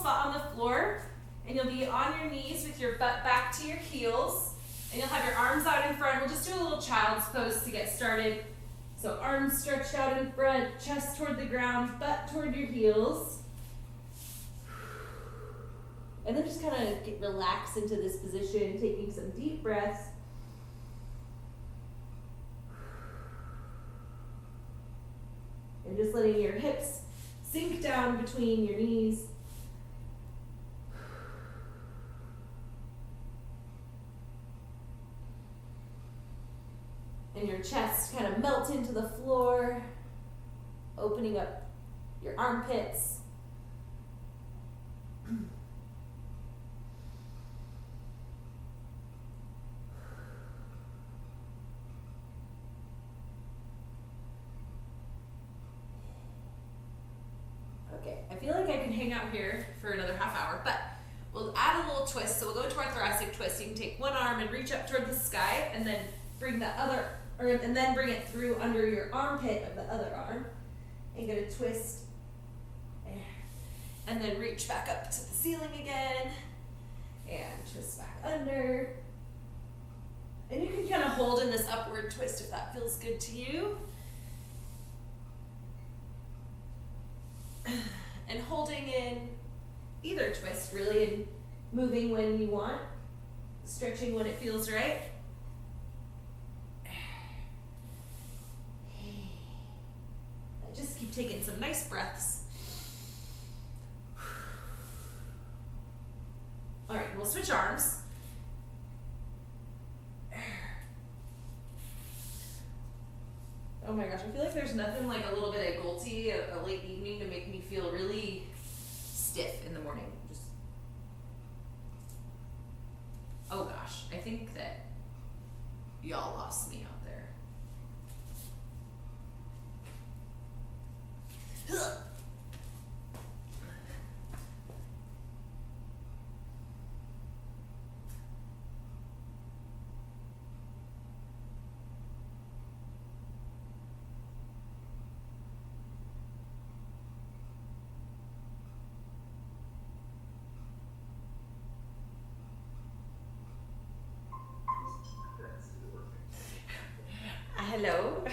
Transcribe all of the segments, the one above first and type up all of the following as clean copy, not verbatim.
spot on the floor, and you'll be on your knees with your butt back to your heels, and you'll have your arms out in front. We'll just do a little child's pose to get started. So arms stretched out in front, chest toward the ground, butt toward your heels. And then just kind of relax into this position, taking some deep breaths. And just letting your hips sink down between your knees. And your chest kind of melt into the floor, opening up your armpits. Okay, I feel like I can hang out here for another half hour, but we'll add a little twist. So we'll go into our thoracic twist. You can take one arm and reach up toward the sky, and then bring the other, and then bring it through under your armpit of the other arm, and get a twist. And then reach back up to the ceiling again, and twist back under. And you can kind of hold in this upward twist if that feels good to you. And holding in either twist, really, and moving when you want, stretching when it feels right. Just keep taking some nice breaths. All right, we'll switch arms. Oh my gosh, I feel like there's nothing like a little bit of Gulti a late evening to make me feel really stiff in the morning. Just, oh gosh, I think that y'all lost me out there. Hello.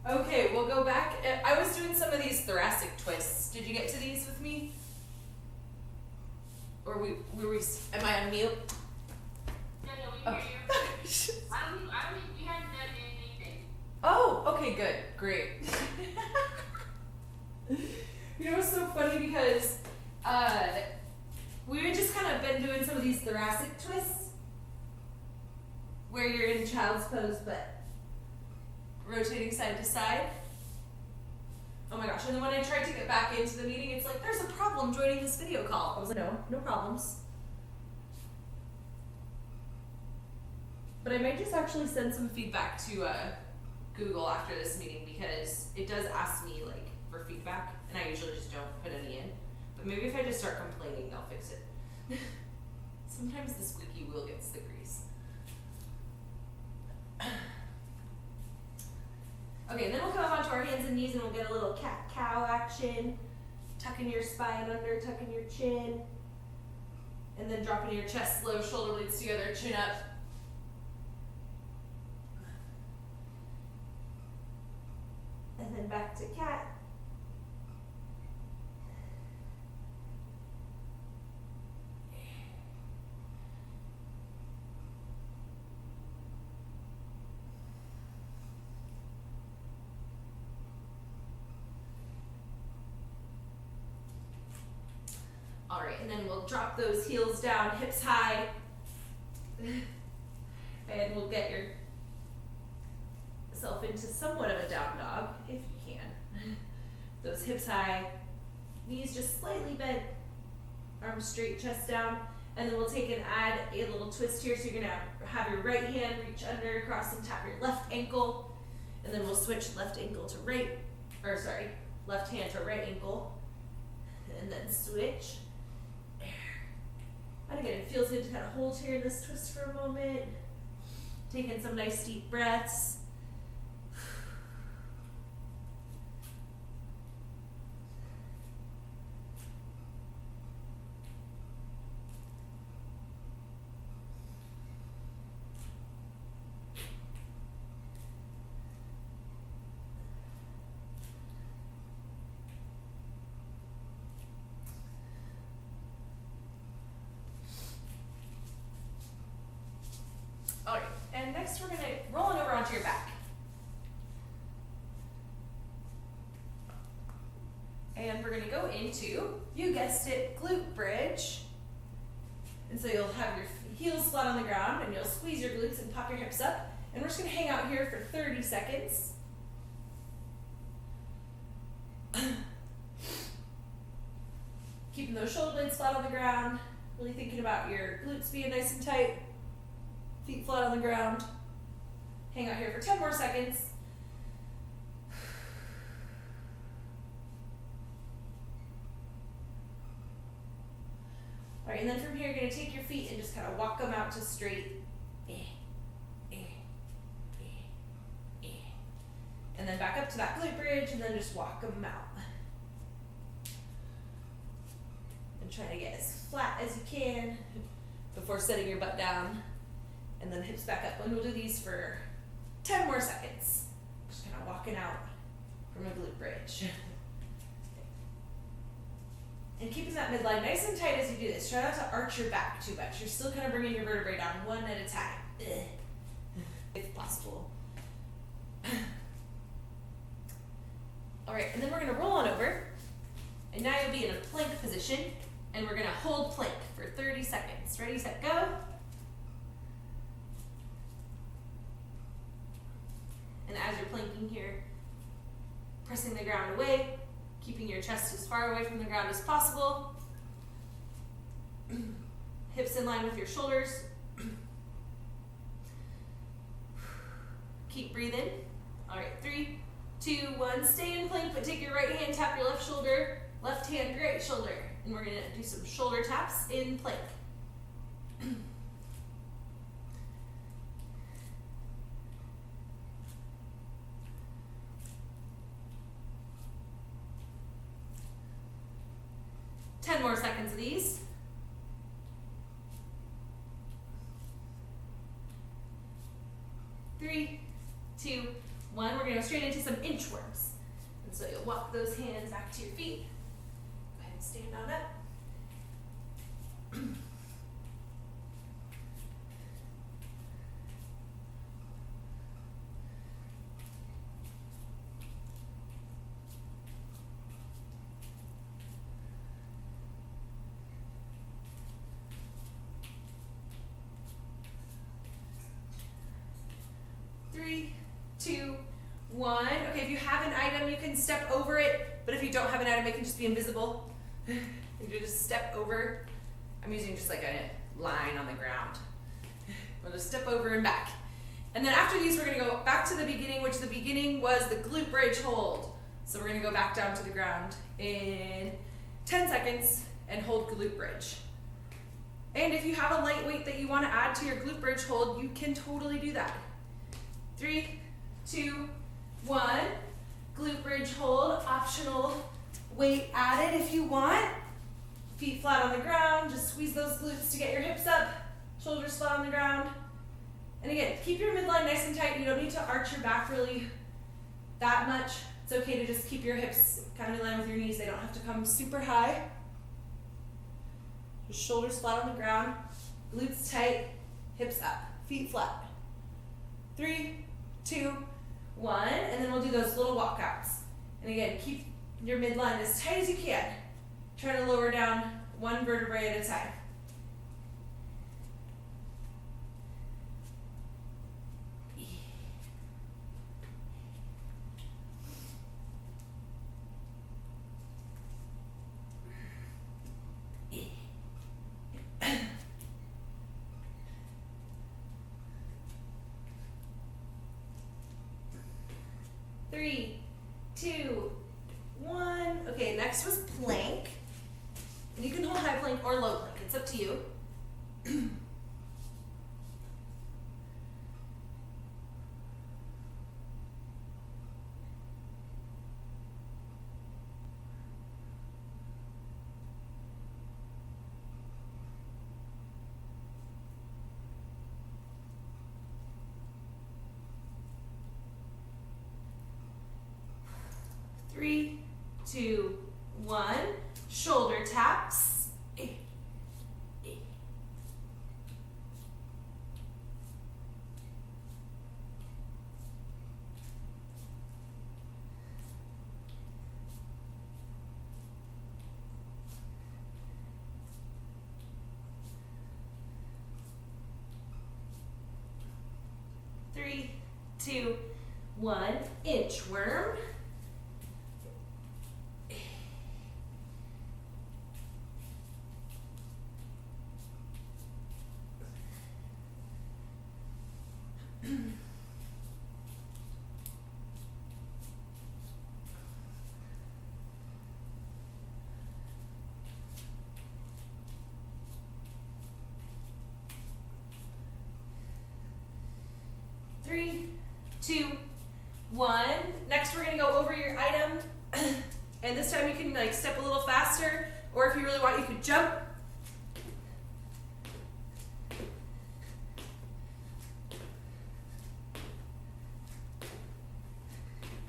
Okay, we'll go back. I was doing some of these thoracic twists. Did you get to these with me? Or were we, am I on mute? No, we hear you. I don't think we haven't done anything. Oh, okay, good, great. You know, it's so funny because we had just kind of been doing some of these thoracic twists where you're in child's pose but rotating side to side. Oh my gosh, and then when I tried to get back into the meeting, it's like, there's a problem joining this video call. I was like, no problems. But I might just actually send some feedback to Google after this meeting because it does ask me like for feedback, and I usually just don't put any in. But maybe if I just start complaining, they'll fix it. Sometimes the squeaky wheel gets the grease. Okay, and then we'll come up onto our hands and knees and we'll get a little cat-cow action. Tucking your spine under, tucking your chin. And then dropping your chest low, shoulder blades together, chin up. And then back to cat. All right, and then we'll drop those heels down, hips high. And we'll get yourself into somewhat of a down dog, if you can. Those hips high, knees just slightly bent, arms straight, chest down. And then we'll take and add a little twist here. So you're gonna have your right hand reach under, across, and tap your left ankle. And then we'll switch left ankle to right, left hand to right ankle. And then switch. And again, it feels good to kind of hold here in this twist for a moment. Taking some nice deep breaths. next we're gonna roll it over onto your back. And we're gonna go into, you guessed it, glute bridge. And so you'll have your heels flat on the ground and you'll squeeze your glutes and pop your hips up. And we're just gonna hang out here for 30 seconds. Keeping those shoulder blades flat on the ground, really thinking about your glutes being nice and tight, feet flat on the ground. Hang out here for 10 more seconds. All right, and then from here, you're gonna take your feet and just kind of walk them out to straight. And then back up to that glute bridge and then just walk them out. And try to get as flat as you can before setting your butt down. And then hips back up. And we'll do these for 10 more seconds. Just kind of walking out from a glute bridge. And keeping that midline nice and tight as you do this. Try not to arch your back too much. You're still kind of bringing your vertebrae down one at a time. If possible. All right, and then we're gonna roll on over. And now you'll be in a plank position. And we're gonna hold plank for 30 seconds. Ready, set, go. And as you're planking here, pressing the ground away, keeping your chest as far away from the ground as possible. Hips in line with your shoulders. Keep breathing. All right, 3, 2, 1. Stay in plank, but take your right hand, tap your left shoulder, left hand, right shoulder. And we're gonna do some shoulder taps in plank. 10 more seconds of these. Three, 2, 1. We're gonna go straight into some inchworms. And so you'll walk those hands back to your feet. Go ahead and stand on up. Three, 2, 1. Okay, if you have an item, you can step over it, but if you don't have an item, it can just be invisible. You just step over. I'm using just like a line on the ground. We'll just step over and back. And then after these, we're gonna go back to the beginning, which the beginning was the glute bridge hold. So we're gonna go back down to the ground in 10 seconds and hold glute bridge. And if you have a light weight that you wanna add to your glute bridge hold, you can totally do that. 3, 2, 1. Glute bridge hold, optional weight added if you want. Feet flat on the ground, just squeeze those glutes to get your hips up, shoulders flat on the ground. And again, keep your midline nice and tight. You don't need to arch your back really that much. It's okay to just keep your hips kind of in line with your knees. They don't have to come super high. Just shoulders flat on the ground, glutes tight, hips up, feet flat. 3, 2, 1, and then we'll do those little walkouts. And again, keep your midline as tight as you can. Try to lower down one vertebrae at a time. Three, 2, 1. Okay, next was plank. And you can hold high plank or low plank. It's up to you. Three, 2, 1. Shoulder taps. 3, 2, 1. Inchworm. Three, 2, 1. Next we're gonna go over your item. And this time you can like step a little faster, or if you really want, you could jump.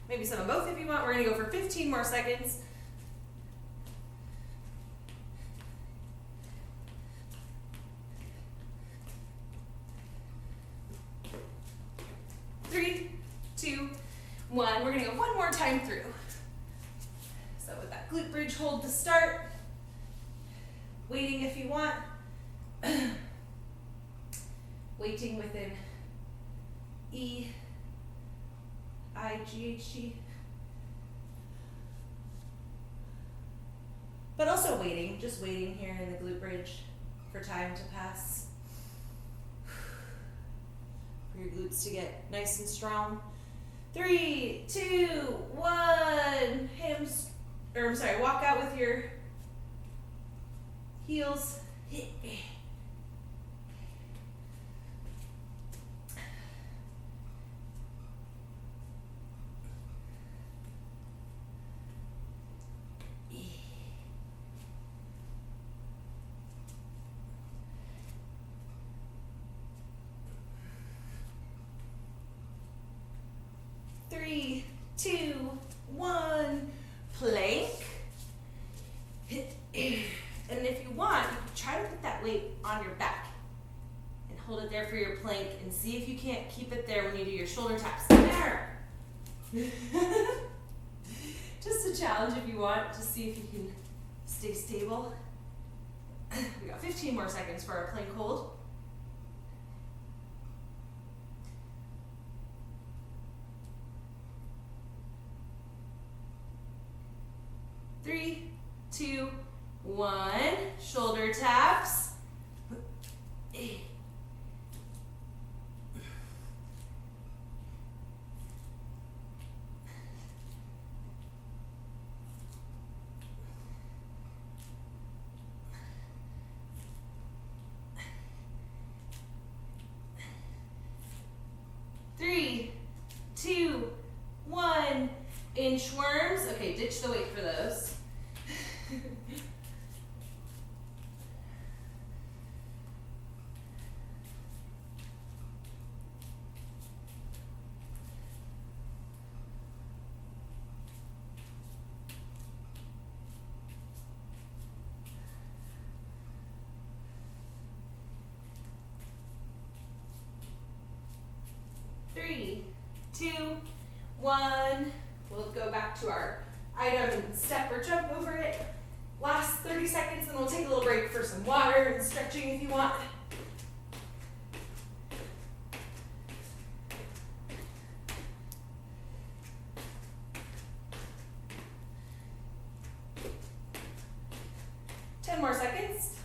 Maybe some of both if you want. We're gonna go for 15 more seconds. Three, 2, 1. We're gonna go one more time through. So with that glute bridge hold to start, waiting if you want, waiting within E-I-G-H-T, but also waiting, just waiting here in the glute bridge for time to pass, for your glutes to get nice and strong. 3, 2, 1. Walk out with your heels. 3, 2, 1. Plank. And if you want, you can try to put that weight on your back and hold it there for your plank and see if you can't keep it there when you do your shoulder taps. There! Just a challenge if you want, to see if you can stay stable. We got 15 more seconds for our plank hold. Three, 2, 1. Shoulder taps. 3, 2, 1. Inchworms. Okay, ditch the weight for those. Three, 2, 1. We'll go back to our item and step or jump over it. Last 30 seconds, and we'll take a little break for some water and stretching if you want. More seconds.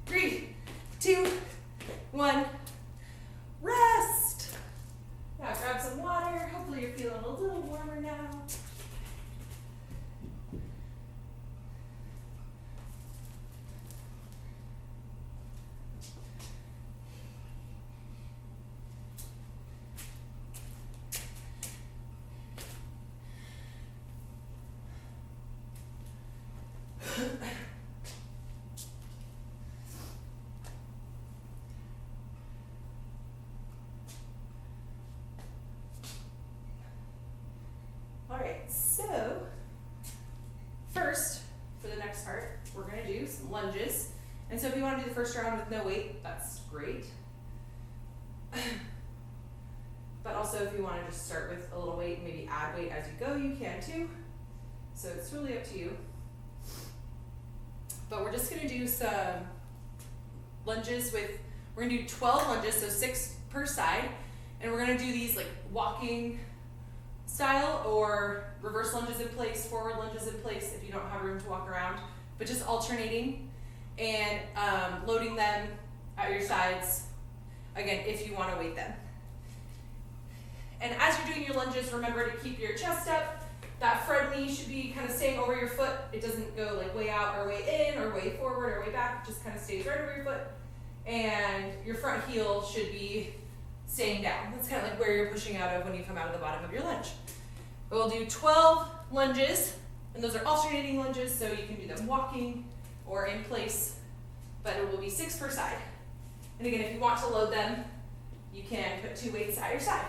3, 2, 1. Rest. Now grab some water. Hopefully you're feeling a little warmer now. Alright, so first, for the next part, we're going to do some lunges. And so if you want to do the first round with no weight, that's great. But also if you want to just start with a little weight and maybe add weight as you go, you can too. So it's really up to you. But we're just going to do some lunges we're gonna do 12 lunges, so 6 per side, and we're gonna do these like walking style or reverse lunges in place, forward lunges in place if you don't have room to walk around, but just alternating and loading them at your sides, again, if you wanna weight them. And as you're doing your lunges, remember to keep your chest up. That front knee should be kind of staying over your foot. It doesn't go like way out or way in or way forward or way back. It just kind of stays right over your foot. And your front heel should be staying down. That's kind of like where you're pushing out of when you come out of the bottom of your lunge. We'll do 12 lunges, and those are alternating lunges, so you can do them walking or in place, but it will be 6 per side. And again, if you want to load them, you can put 2 weights at your side.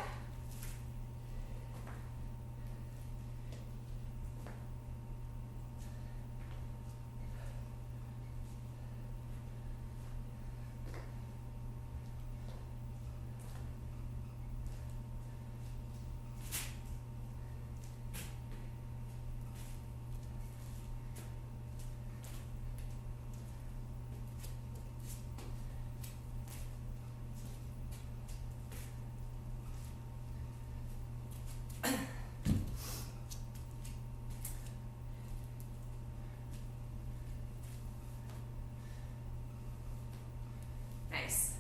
Nice.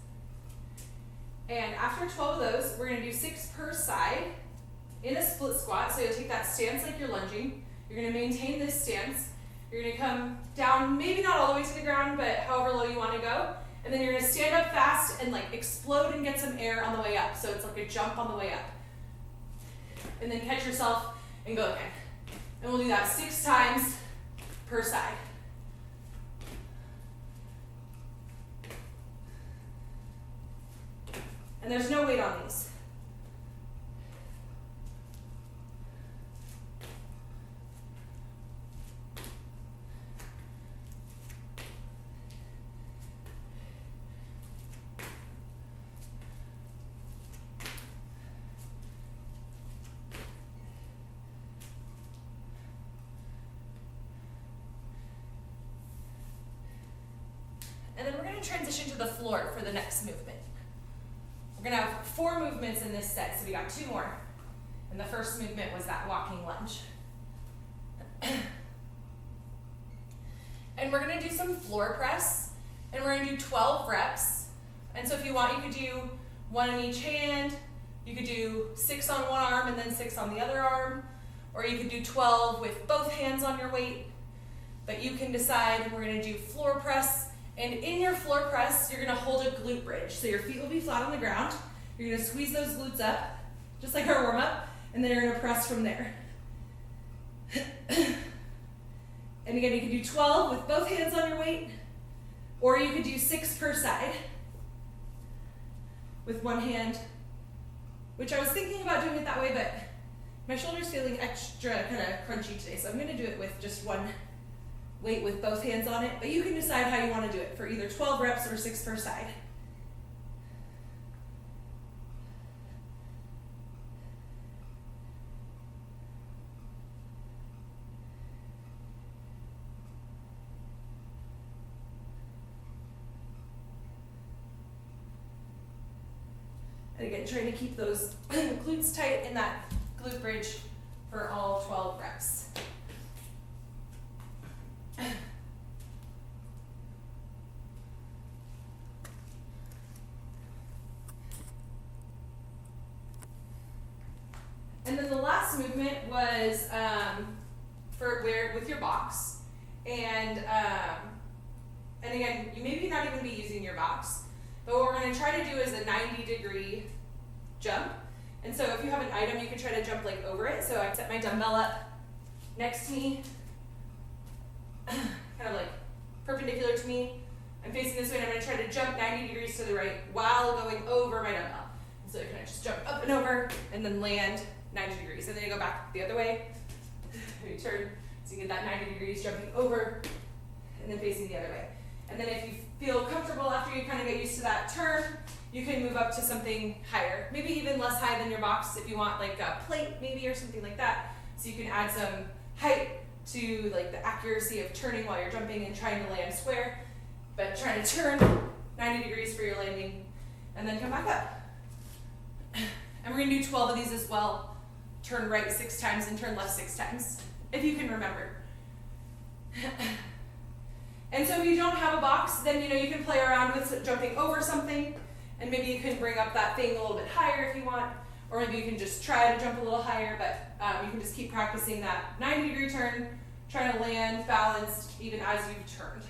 And after 12 of those, we're gonna do 6 per side in a split squat. So you'll take that stance like you're lunging. You're gonna maintain this stance. You're gonna come down, maybe not all the way to the ground, but however low you wanna go. And then you're gonna stand up fast and like explode and get some air on the way up. So it's like a jump on the way up. And then catch yourself and go again. And we'll do that 6 times per side. And there's no weight on these. And then we're going to transition to the floor for the next movement. We're going to have 4 movements in this set, so we got 2 more. And the first movement was that walking lunge. And we're going to do some floor press, and we're going to do 12 reps. And so if you want, you could do 1 in each hand. You could do 6 on one arm and then 6 on the other arm. Or you could do 12 with both hands on your weight. But you can decide. We're going to do floor press. And in your floor press, you're going to hold a glute bridge. So your feet will be flat on the ground. You're going to squeeze those glutes up, just like our warm-up, and then you're going to press from there. And again, you can do 12 with both hands on your weight, or you could do 6 per side with one hand, which I was thinking about doing it that way, but my shoulder's feeling extra kind of crunchy today, so I'm going to do it with just one weight with both hands on it, but you can decide how you want to do it for either 12 reps or 6 per side. And again, trying to keep those glutes tight in that glute bridge for all 12 reps. And then the last movement was with your box, and again, you maybe not even be using your box, but what we're going to try to do is a 90-degree jump. And so if you have an item, you can try to jump like over it. So I set my dumbbell up next to me, kind of like perpendicular to me. I'm facing this way, and I'm going to try to jump 90 degrees to the right while going over my dumbbell. And so you can just jump up and over and then land 90 degrees. And then you go back the other way. You turn so you get that 90 degrees jumping over and then facing the other way. And then if you feel comfortable after you kind of get used to that turn, you can move up to something higher, maybe even less high than your box if you want like a plate maybe or something like that. So you can add some height to like the accuracy of turning while you're jumping and trying to land square, but trying to turn 90 degrees for your landing, and then come back up. And we're gonna do 12 of these as well. Turn right 6 times and turn left 6 times, if you can remember. And so if you don't have a box, then you can play around with jumping over something, and maybe you can bring up that thing a little bit higher if you want, or maybe you can just try to jump a little higher, but you can just keep practicing that 90-degree turn, trying to land balanced even as you've turned.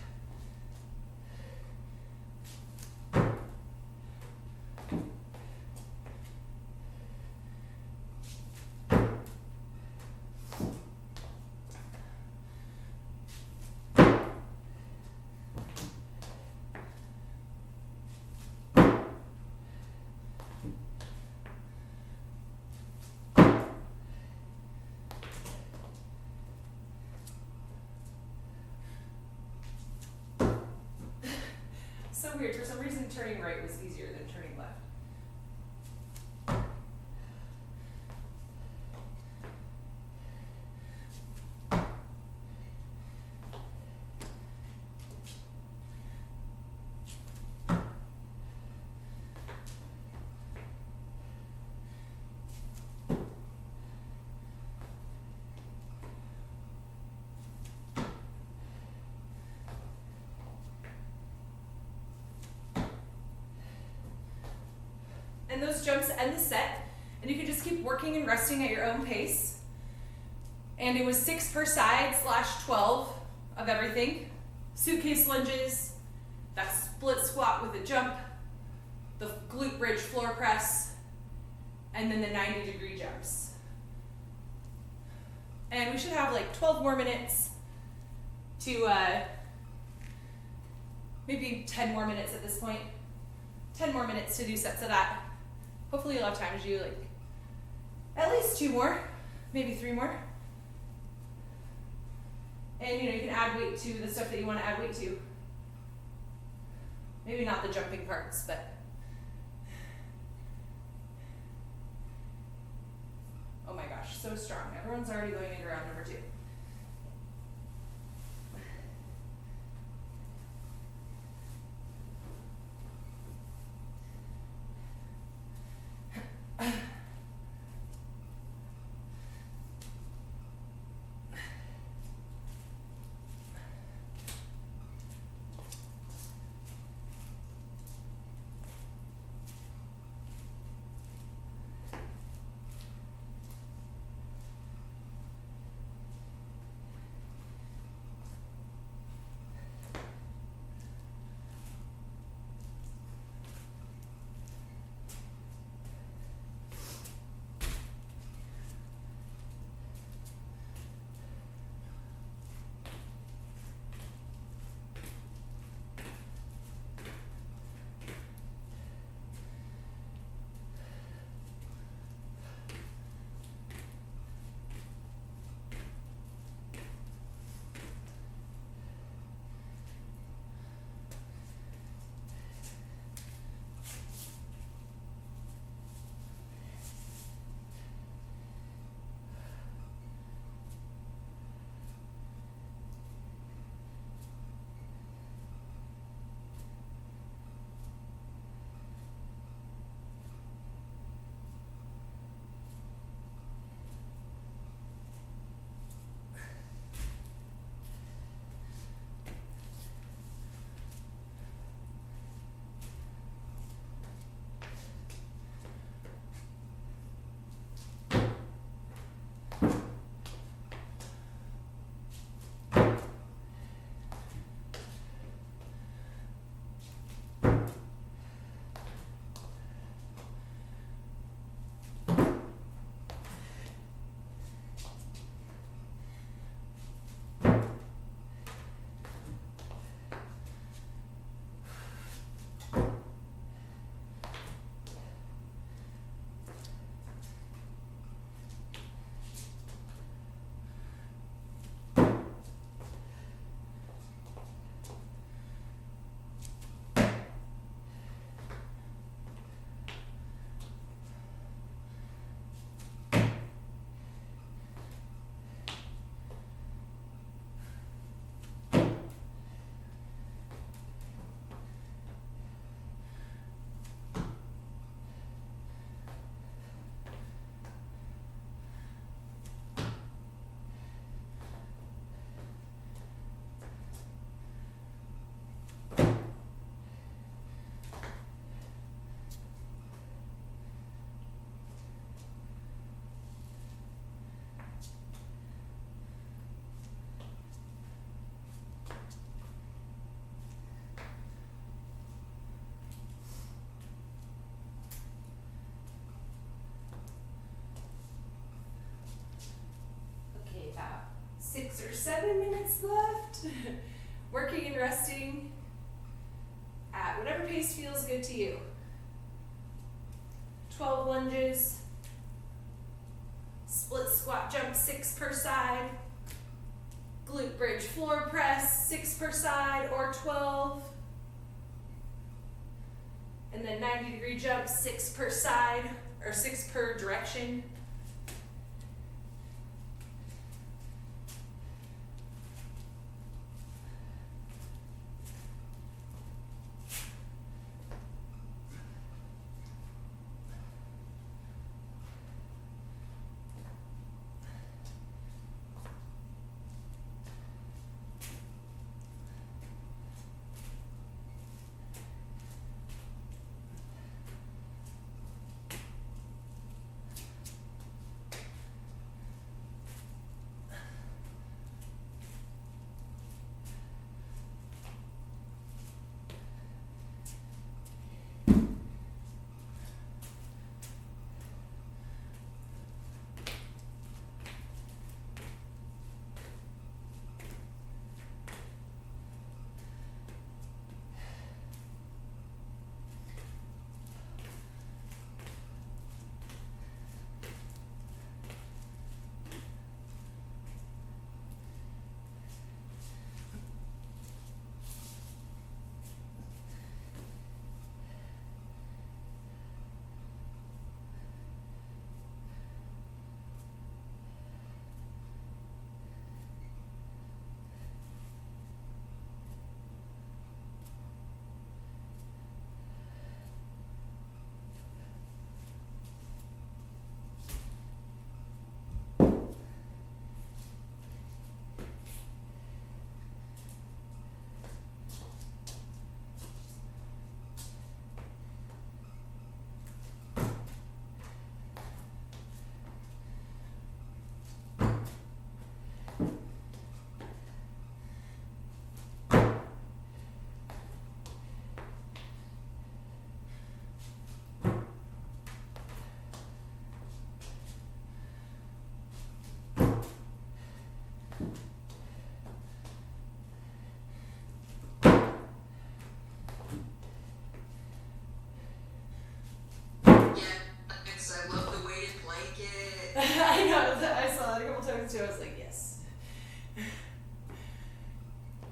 So weird, for some reason turning right was easier than turning left. And those jumps end the set, and you can just keep working and resting at your own pace. And it was 6 per side / 12 of everything. Suitcase lunges, that split squat with a jump, the glute bridge floor press, and then the 90-degree jumps. And we should have like 12 more minutes to, maybe 10 more minutes at this point. 10 more minutes to do sets of that. Hopefully you'll have time to do like at least 2 more, maybe 3 more. And you can add weight to the stuff that you want to add weight to. Maybe not the jumping parts, but oh my gosh, so strong. Everyone's already going into round number 2. 7 minutes left. Working and resting at whatever pace feels good to you. 12 lunges. Split squat jump, 6 per side. Glute bridge floor press, 6 per side or 12. And then 90-degree jump, 6 per side or 6 per direction. I know, I saw it a couple times too. I was like, yes.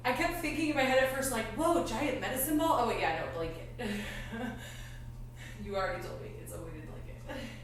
I kept thinking in my head at first, like, whoa, giant medicine ball? Oh, wait, yeah, no, blanket. You already told me it's a weighted blanket.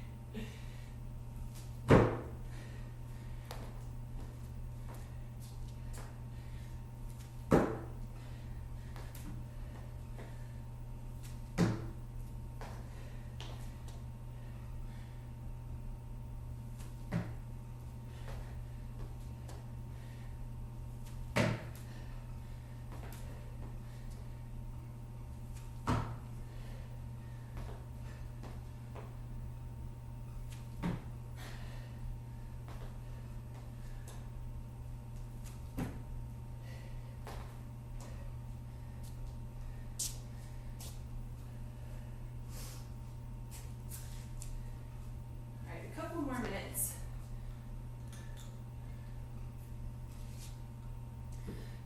Couple more minutes.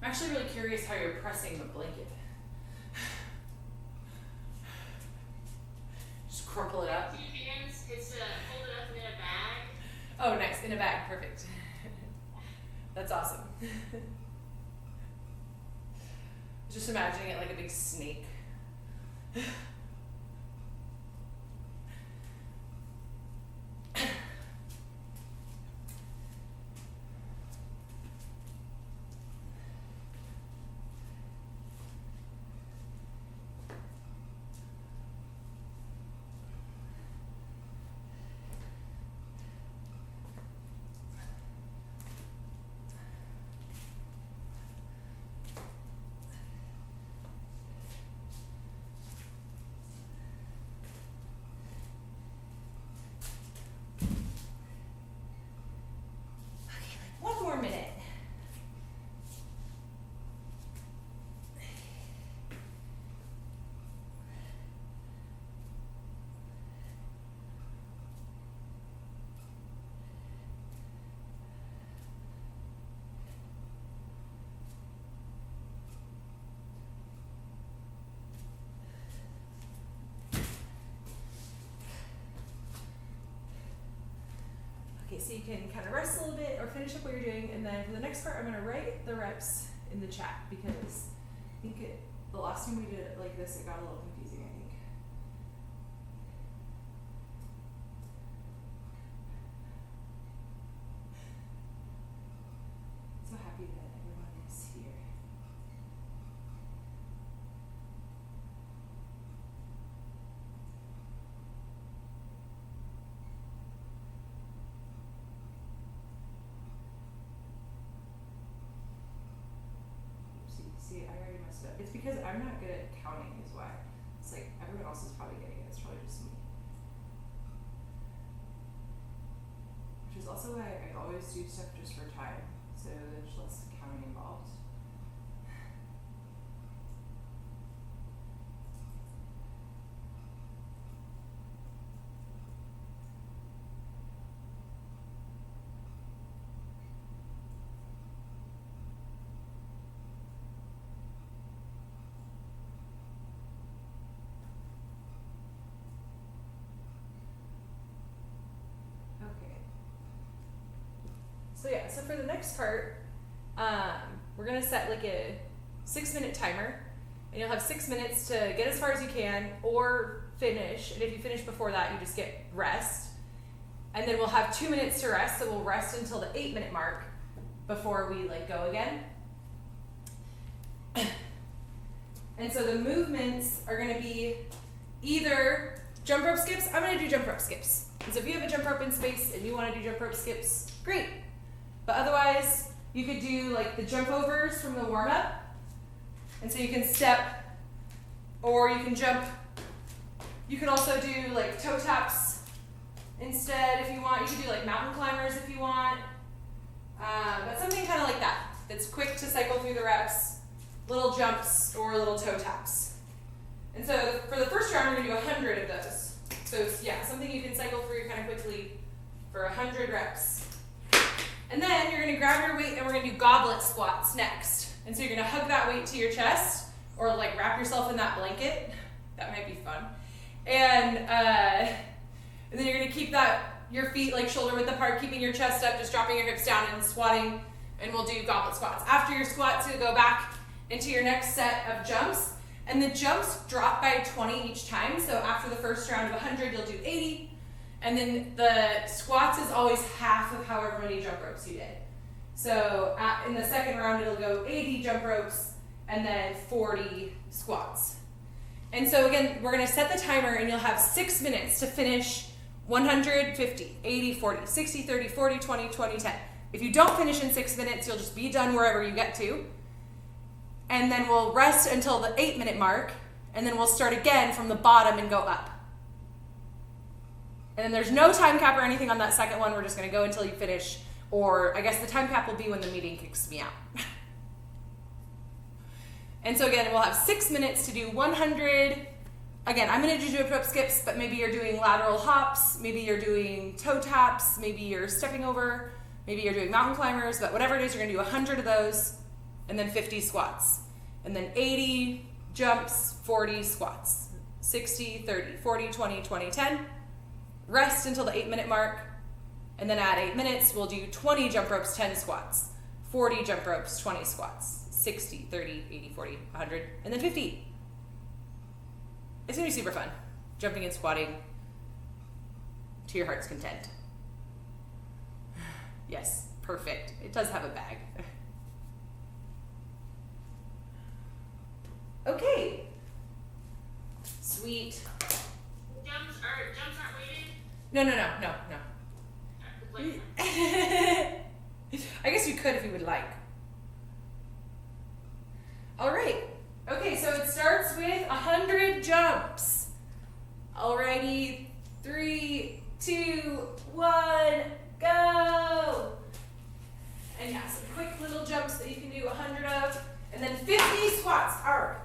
I'm actually really curious how you're pressing the blanket. Just crumple it up. 2 hands. It's hold it up in a bag. Oh, nice. In a bag. Perfect. That's awesome. Just imagining it like a big snake. so you can kind of rest a little bit or finish up what you're doing. And then for the next part, I'm going to write the reps in the chat because I think the last time we did it like this, it got a little confusing, I think. So happy that everyone is here. See, I already messed up. It's because I'm not good at counting is why. It's like everyone else is probably getting it. It's probably just me. Which is also why I always do stuff just for time. So there's less counting involved. So yeah, so for the next part, we're gonna set like a 6-minute timer, and you'll have 6 minutes to get as far as you can or finish. And if you finish before that, you just get rest. And then we'll have 2 minutes to rest, so we'll rest until the 8-minute mark before we like go again. And so the movements are gonna be either jump rope skips. I'm gonna do jump rope skips. And so if you have a jump rope in space and you wanna do jump rope skips, great. But otherwise, you could do like the jump overs from the warm up. And so you can step, or you can jump. You could also do like toe taps instead if you want. You could do like mountain climbers if you want. But something kind of like that, that's quick to cycle through the reps, little jumps or little toe taps. And so for the first round, we're gonna do 100 of those. So it's, yeah, something you can cycle through kind of quickly for 100 reps. And then you're gonna grab your weight and we're gonna do goblet squats next. And so you're gonna hug that weight to your chest or like wrap yourself in that blanket. That might be fun. And then you're gonna keep your feet like shoulder width apart, keeping your chest up, just dropping your hips down and squatting, and we'll do goblet squats. After your squats, you'll go back into your next set of jumps. And the jumps drop by 20 each time. So after the first round of 100, you'll do 80. And then the squats is always half of however many jump ropes you did. So in the second round, it'll go 80 jump ropes and then 40 squats. And so again, we're gonna set the timer and you'll have 6 minutes to finish 100, 50, 80, 40, 60, 30, 40, 20, 20, 10. If you don't finish in 6 minutes, you'll just be done wherever you get to. And then we'll rest until the 8-minute mark, and then we'll start again from the bottom and go up. And then there's no time cap or anything on that second one. We're just gonna go until you finish, or I guess the time cap will be when the meeting kicks me out. And so again, we'll have 6 minutes to do 100. Again, I'm gonna do jump rope skips, but maybe you're doing lateral hops, maybe you're doing toe taps, maybe you're stepping over, maybe you're doing mountain climbers, but whatever it is, you're gonna do 100 of those, and then 50 squats. And then 80 jumps, 40 squats. 60, 30, 40, 20, 20, 10. Rest until the 8-minute mark, and then at 8 minutes, we'll do 20 jump ropes, 10 squats, 40 jump ropes, 20 squats, 60, 30, 80, 40, 100, and then 50. It's gonna be super fun, jumping and squatting to your heart's content. Yes, perfect. It does have a bag. Okay. Sweet. Jumps aren't weighted? No. Like, I guess you could if you would like. All right. Okay, so it starts with 100 jumps. Alrighty, 3, 2, 1, go. And yeah, some quick little jumps that you can do 100 of, and then 50 squats. All right.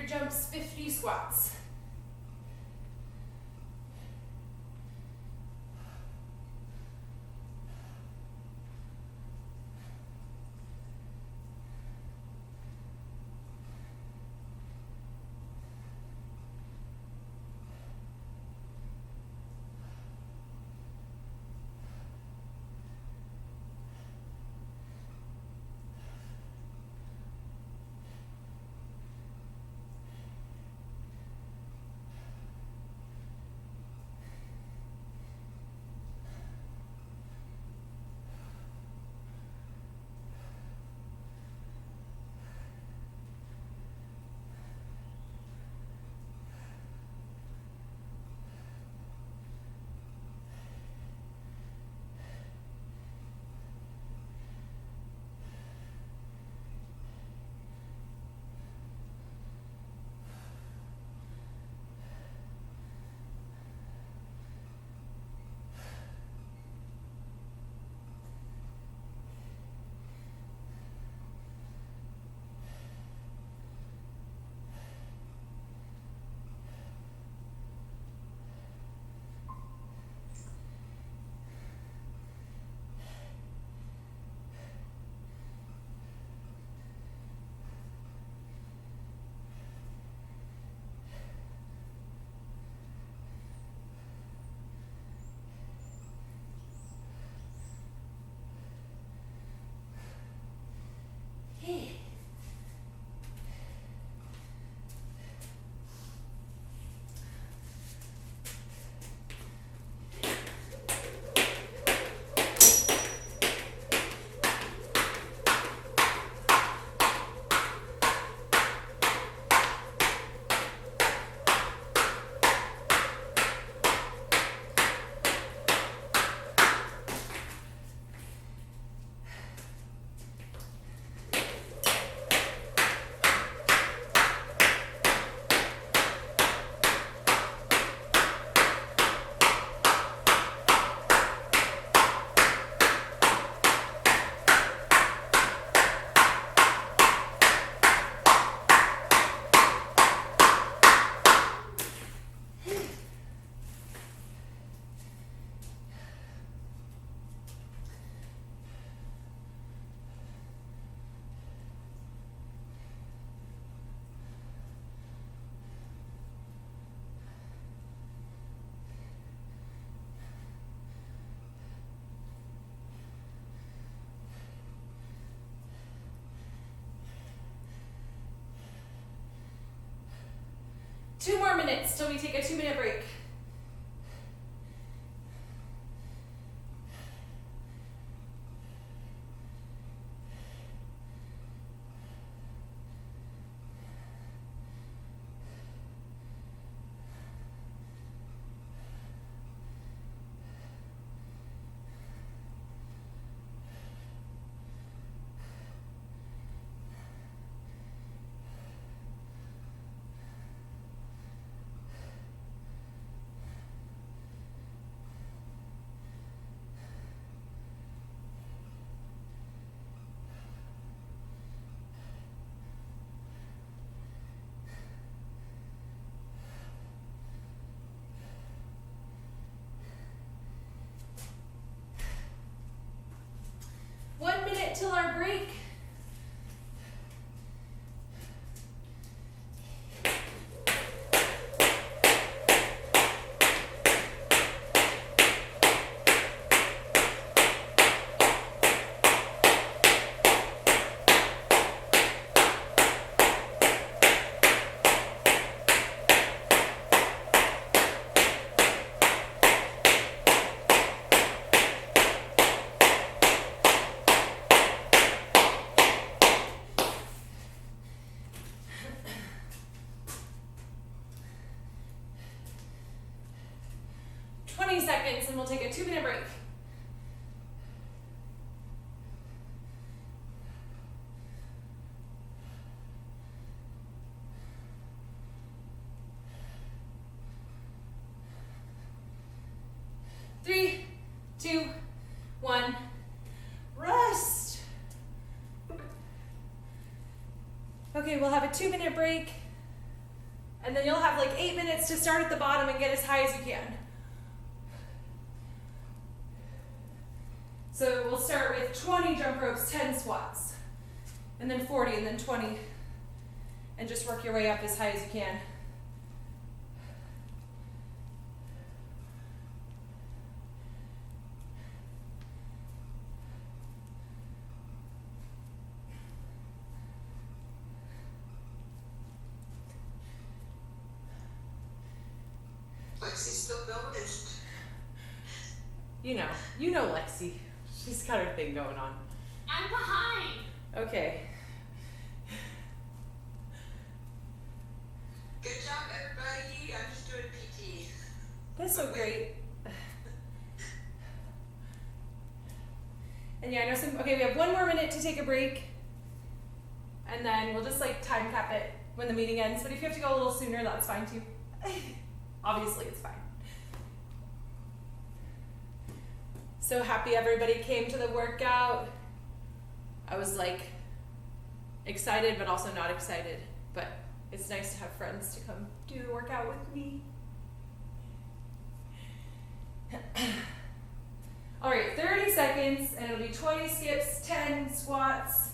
100 jumps, 50 squats. Two more minutes till we take a 2-minute break. Till our break. Seconds and we'll take a 2-minute break. Three, two, one, rest. Okay, we'll have a 2-minute break. And then you'll have like 8 minutes to start at the bottom and get as high as you can. So we'll start with 20 jump ropes, 10 squats, and then 40, and then 20, and just work your way up as high as you can. Lexi's still going. You know Lexi. She's got her thing going on. I'm behind. Okay. Good job, everybody. I'm just doing PT. That's so great. And yeah, I know okay, we have 1 more minute to take a break. And then we'll just like time cap it when the meeting ends. But if you have to go a little sooner, that's fine too. Obviously, it's fine. So happy everybody came to the workout. I was like excited, but also not excited. But it's nice to have friends to come do the workout with me. All right, 30 seconds, and it'll be 20 skips, 10 squats.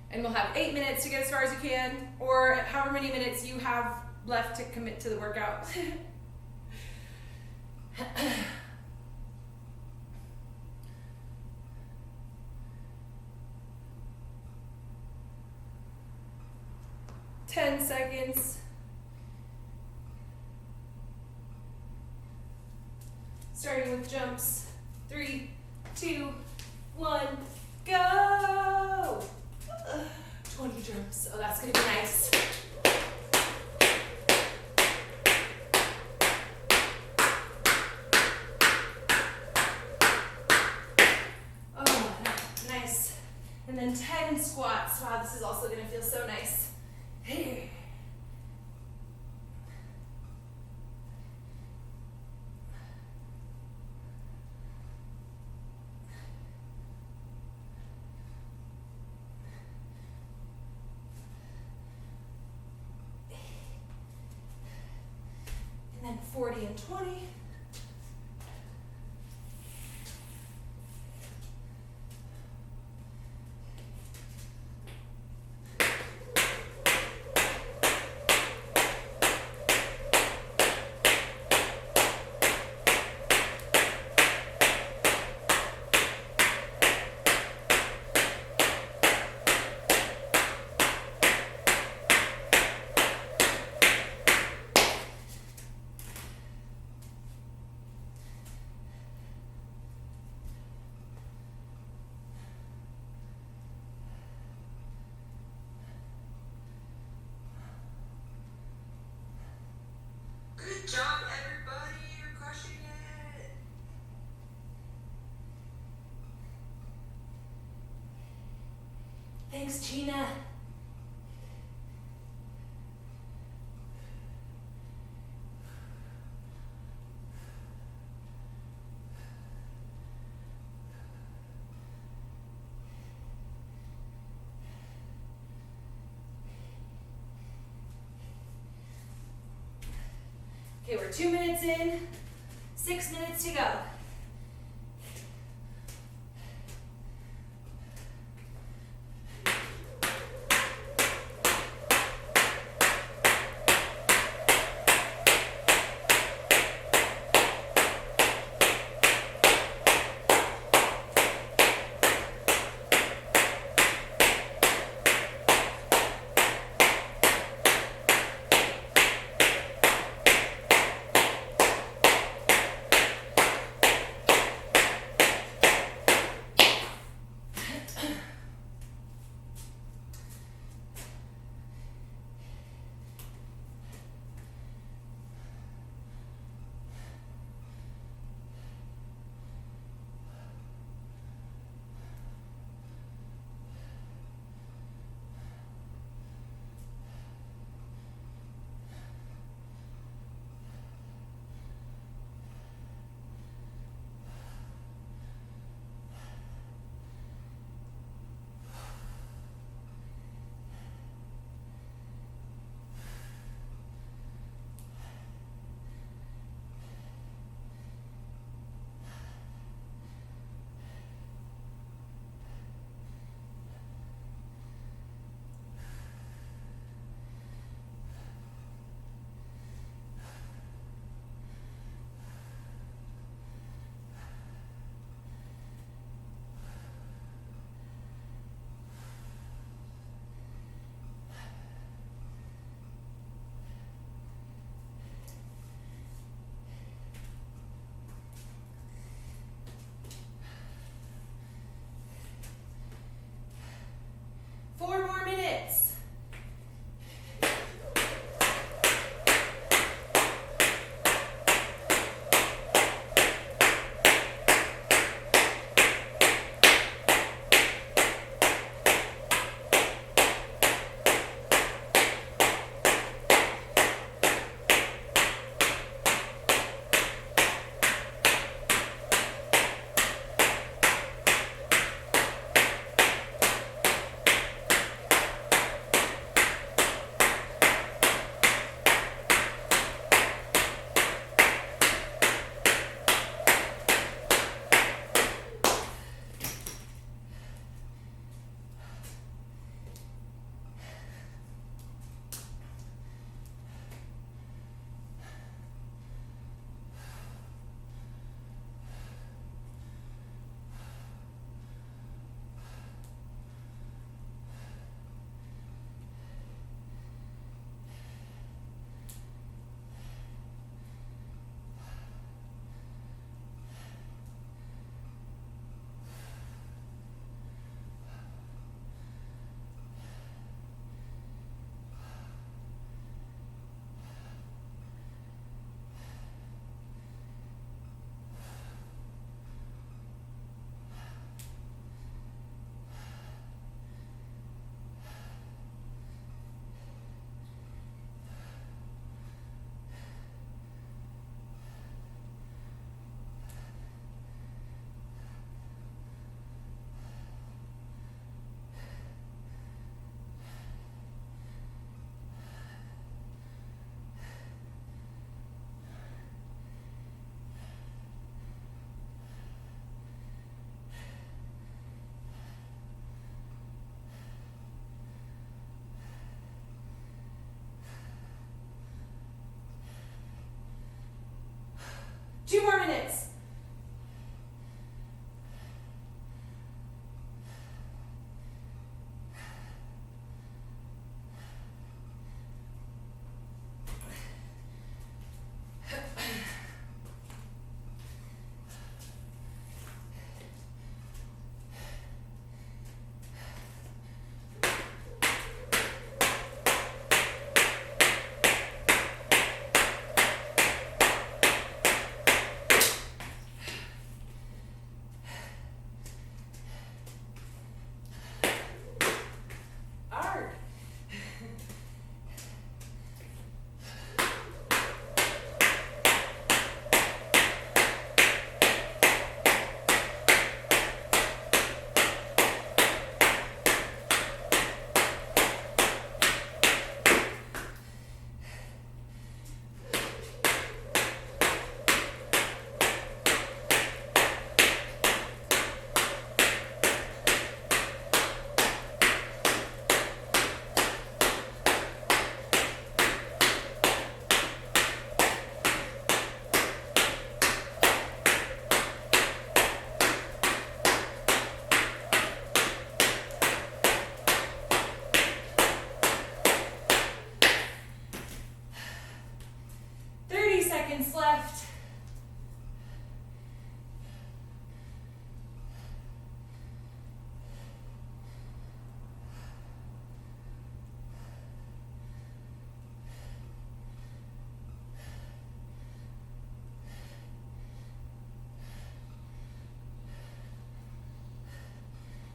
And we'll have 8 minutes to get as far as you can, or however many minutes you have left to commit to the workout. 10 seconds. Starting with jumps. 3, 2, 1, go! 20 jumps. Oh, that's gonna be nice. Oh, nice. And then 10 squats. Wow, this is also gonna feel so nice. Hey. And then 40 and 20. Good job, everybody. You're crushing it. Thanks, Gina. Okay, we're 2 minutes in, 6 minutes to go. Hard. Seconds left.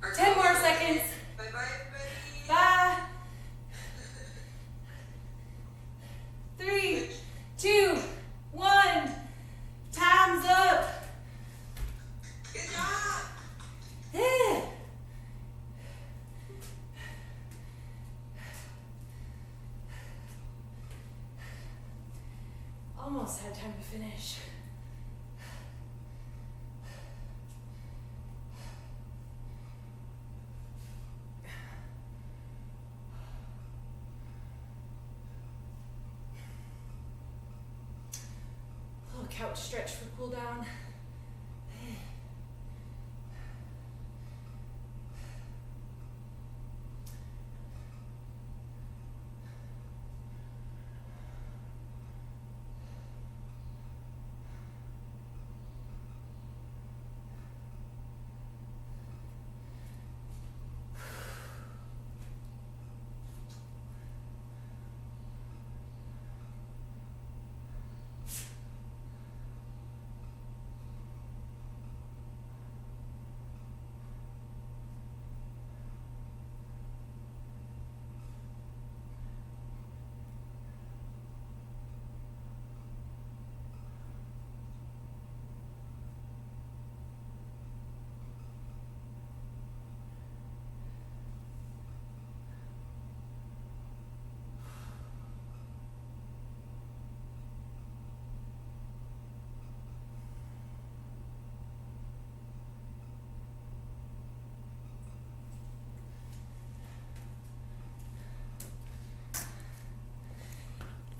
Our 10 more time is seconds. Bye bye, everybody. Bye. 3, 2, 1. Time's up. Good job. Eh. Almost had time to finish. Little couch stretch for cool down.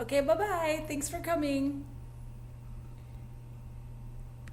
Okay, bye-bye. Thanks for coming.